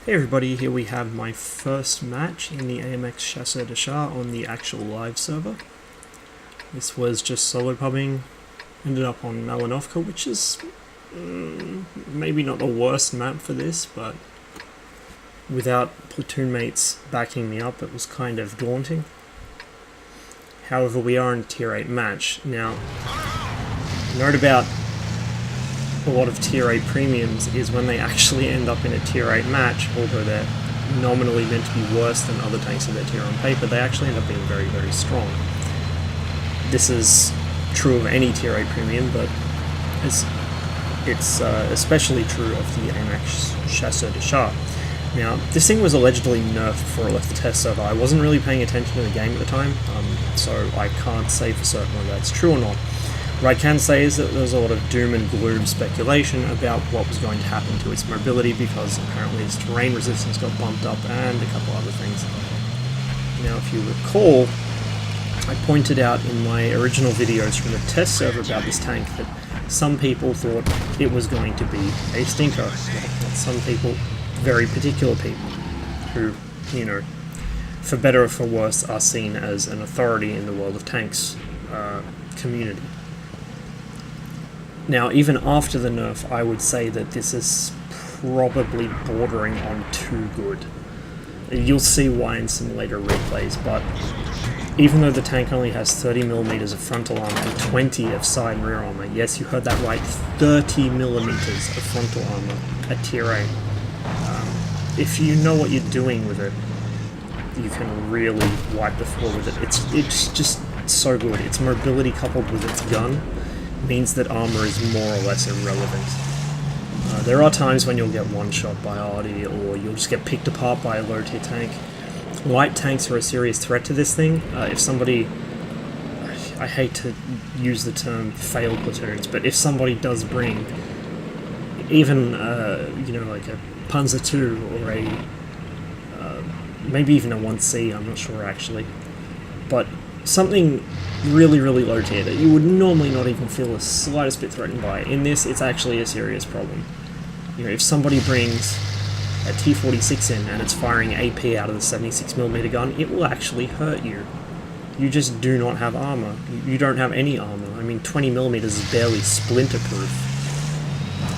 Hey everybody, here we have my first match in the AMX Chasseur de Char on the actual live server. This was just solo pubbing, ended up on Malinovka, which is maybe not the worst map for this, but without platoon mates backing me up it was kind of daunting. However, we are in a tier 8 match. Now, note about a lot of tier 8 premiums is when they actually end up in a tier 8 match, although they're nominally meant to be worse than other tanks of their tier on paper, they actually end up being very, very strong. This is true of any tier 8 premium, but it's especially true of the AMX Chasseur de Char. Now, this thing was allegedly nerfed before it left the test server. I wasn't really paying attention to the game at the time, so I can't say for certain whether that's true or not. What I can say is that there was a lot of doom and gloom speculation about what was going to happen to its mobility, because apparently its terrain resistance got bumped up and a couple other things. Now, if you recall, I pointed out in my original videos from the test server about this tank that some people thought it was going to be a stinker. Not some people, very particular people, who, you know, for better or for worse, are seen as an authority in the world of tanks community. Now, even after the nerf, I would say that this is probably bordering on too good. You'll see why in some later replays, but even though the tank only has 30mm of frontal armor and 20 of side and rear armor, yes, you heard that right, 30mm of frontal armor at tier 8. If you know what you're doing with it, you can really wipe the floor with it. It's just so good. Its mobility coupled with its gun means that armor is more or less irrelevant. There are times when you'll get one-shot by arty, or you'll just get picked apart by a low-tier tank. Light tanks are a serious threat to this thing. If somebody... I hate to use the term failed platoons, but if somebody does bring even, you know, like a Panzer II or a... maybe even a 1C, I'm not sure actually, but something really, really low tier that you would normally not even feel the slightest bit threatened by. In this, it's actually a serious problem. You know, if somebody brings a T-46 in and it's firing AP out of the 76mm gun, it will actually hurt you. You just do not have armor. You don't have any armor. I mean, 20mm is barely splinter-proof,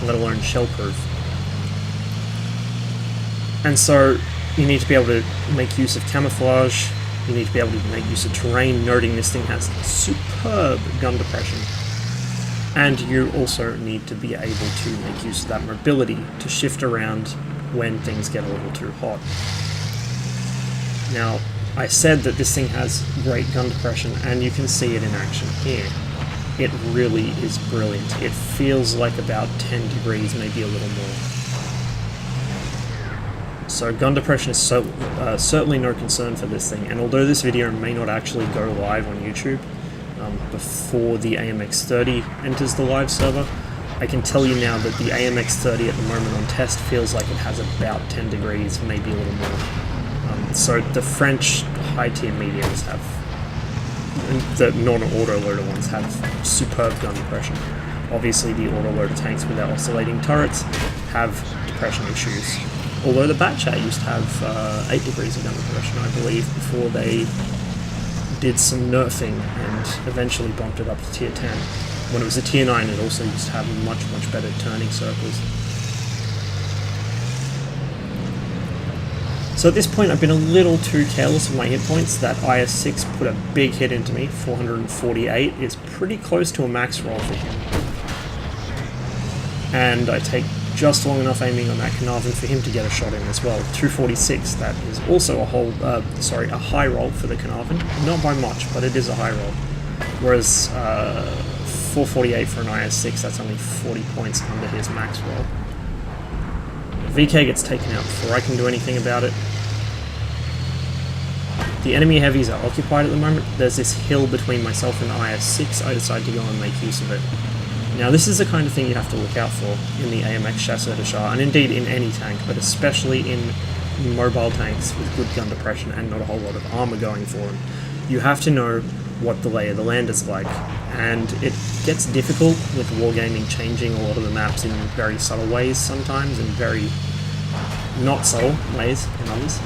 let alone shell-proof. And so, you need to be able to make use of camouflage. You need to be able to make use of terrain, noting this thing has superb gun depression. And you also need to be able to make use of that mobility to shift around when things get a little too hot. Now, I said that this thing has great gun depression, and you can see it in action here. It really is brilliant. It feels like about 10 degrees, maybe a little more. So gun depression is certainly no concern for this thing, and although this video may not actually go live on YouTube before the AMX 30 enters the live server, I can tell you now that the AMX 30 at the moment on test feels like it has about 10 degrees, maybe a little more. So the French high-tier mediums have, the non-autoloader ones have superb gun depression. Obviously the autoloader tanks with their oscillating turrets have depression issues. Although the Batchat used to have 8 degrees of gun depression, I believe, before they did some nerfing and eventually bumped it up to tier 10. When it was a tier 9, it also used to have much, much better turning circles. So at this point, I've been a little too careless with my hit points. That IS-6 put a big hit into me. 448 is pretty close to a max roll for him. And I take just long enough aiming on that Carnarvon for him to get a shot in as well. 246, that is also a high roll for the Carnarvon. Not by much, but it is a high roll. Whereas 448 for an IS-6, that's only 40 points under his max roll. VK gets taken out before I can do anything about it. The enemy heavies are occupied at the moment. There's this hill between myself and the IS-6. I decide to go and make use of it. Now, this is the kind of thing you have to look out for in the AMX Chasseur de Char, and indeed in any tank, but especially in mobile tanks with good gun depression and not a whole lot of armor going for them. You have to know what the lay of the land is like, and it gets difficult with wargaming changing a lot of the maps in very subtle ways sometimes, and very not subtle ways in others.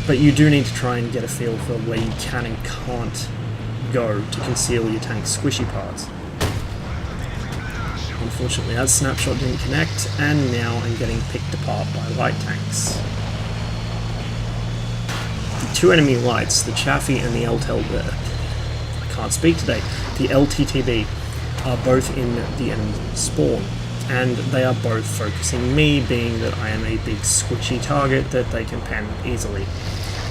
But you do need to try and get a feel for where you can and can't go to conceal your tank's squishy parts. Unfortunately, that snapshot didn't connect, and now I'm getting picked apart by light tanks. The two enemy lights, the Chaffee and the I can't speak today, the LTTB, are both in the enemy spawn, and they are both focusing me, being that I am a big squishy target that they can pen easily.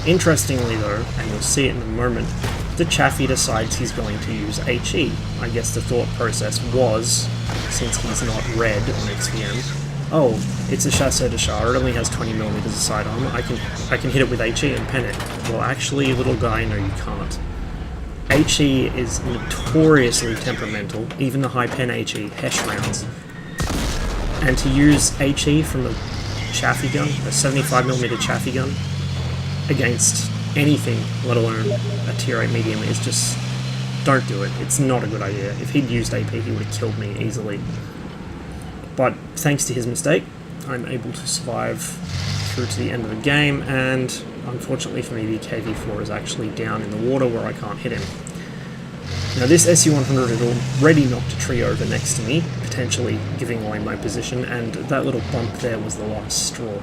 Interestingly though, and you'll see it in a moment, the Chaffee decides he's going to use HE. I guess the thought process was, since he's not red on XVM, oh, it's a Chasseur de Char, it only has 20mm of side armor, I can hit it with HE and pen it. Well actually, little guy, no you can't. HE is notoriously temperamental, even the high pen HE, Hesh rounds. And to use HE from a Chaffee gun, a 75mm Chaffee gun, against anything, let alone a tier 8 medium, is just... don't do it. It's not a good idea. If he'd used AP, he would have killed me easily. But thanks to his mistake, I'm able to survive through to the end of the game, and unfortunately for me, the KV-4 is actually down in the water where I can't hit him. Now this SU-100 had already knocked a tree over next to me, potentially giving away my position, and that little bump there was the last straw.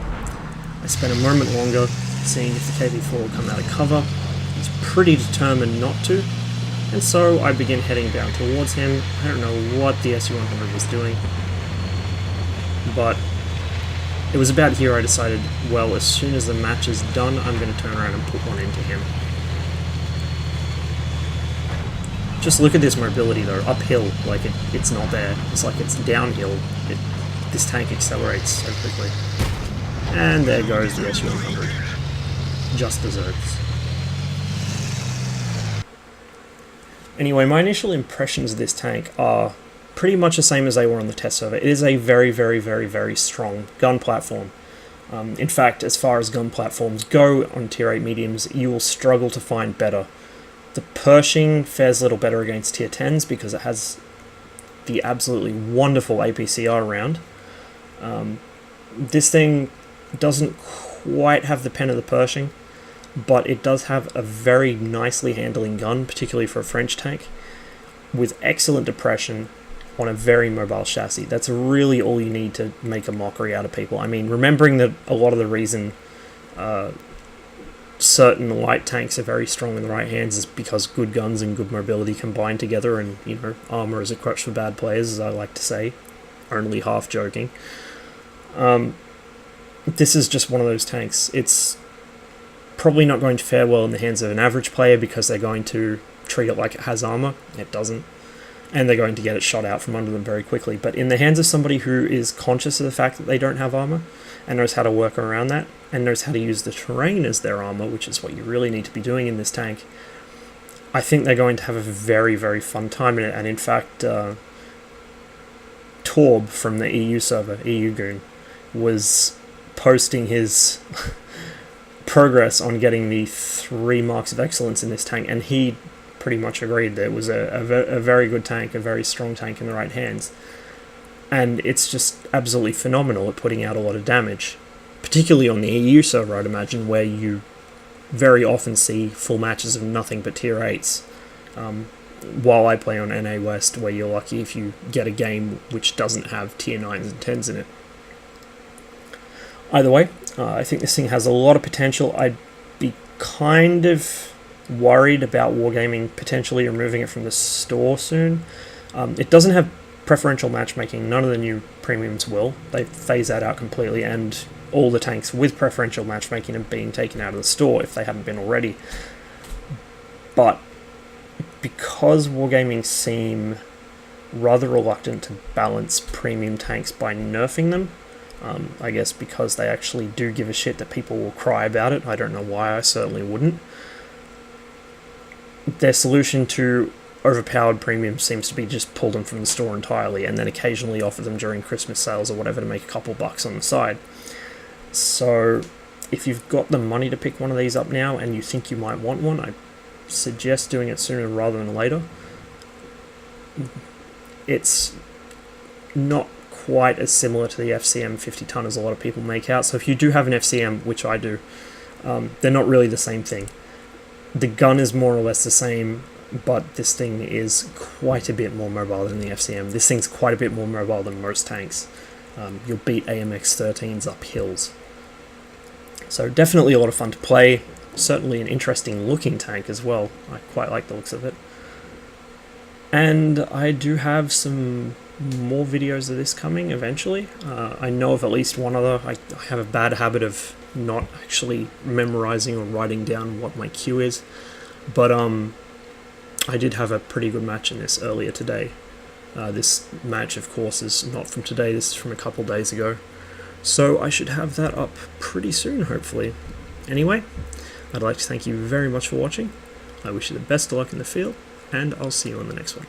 I spent a moment longer seeing if the KV-4 will come out of cover. He's pretty determined not to, and so I begin heading down towards him. I don't know what the SU-100 was doing, but it was about here I decided, well, as soon as the match is done, I'm going to turn around and put one into him. Just look at this mobility though, uphill, like it's not there. It's like it's downhill. This tank accelerates so quickly. And there goes the SU-100. Just deserves. Anyway, my initial impressions of this tank are pretty much the same as they were on the test server. It is a very, very, very, very strong gun platform. In fact, as far as gun platforms go on tier 8 mediums, you will struggle to find better. The Pershing fares a little better against tier 10s because it has the absolutely wonderful APCR round. This thing doesn't quite have the pen of the Pershing, but it does have a very nicely handling gun, particularly for a French tank, with excellent depression on a very mobile chassis. That's really all you need to make a mockery out of people. I mean, remembering that a lot of the reason certain light tanks are very strong in the right hands is because good guns and good mobility combine together, and, you know, armor is a crutch for bad players, as I like to say, only half joking. This is just one of those tanks. It's probably not going to fare well in the hands of an average player because they're going to treat it like it has armor. It doesn't. And they're going to get it shot out from under them very quickly. But in the hands of somebody who is conscious of the fact that they don't have armor, and knows how to work around that, and knows how to use the terrain as their armor, which is what you really need to be doing in this tank, I think they're going to have a very, very fun time in it. And in fact, Torb from the EU server, EU Goon, was posting his progress on getting the 3 marks of excellence in this tank, and he pretty much agreed that it was a very good tank, a very strong tank in the right hands. And it's just absolutely phenomenal at putting out a lot of damage, particularly on the EU server, I'd imagine, where you very often see full matches of nothing but tier 8s, while I play on NA West, where you're lucky if you get a game which doesn't have tier 9s and 10s in it. Either way, I think this thing has a lot of potential. I'd be kind of worried about Wargaming potentially removing it from the store soon. It doesn't have preferential matchmaking. None of the new premiums will. They phase that out completely, and all the tanks with preferential matchmaking are being taken out of the store if they haven't been already. But because Wargaming seem rather reluctant to balance premium tanks by nerfing them, I guess because they actually do give a shit that people will cry about it. I don't know why, I certainly wouldn't. Their solution to overpowered premium seems to be just pull them from the store entirely and then occasionally offer them during Christmas sales or whatever to make a couple bucks on the side. So if you've got the money to pick one of these up now and you think you might want one, I suggest doing it sooner rather than later. It's not quite as similar to the FCM 50 ton as a lot of people make out. So if you do have an FCM, which I do, they're not really the same thing. The gun is more or less the same, but this thing is quite a bit more mobile than the FCM. This thing's quite a bit more mobile than most tanks. You'll beat AMX 13s up hills. So definitely a lot of fun to play. Certainly an interesting looking tank as well. I quite like the looks of it. And I do have some more videos of this coming eventually. I know of at least one other. I have a bad habit of not actually memorizing or writing down what my queue is. But I did have a pretty good match in this earlier today. This match, of course, is not from today. This is from a couple days ago. So I should have that up pretty soon, hopefully. Anyway, I'd like to thank you very much for watching. I wish you the best of luck in the field, and I'll see you on the next one.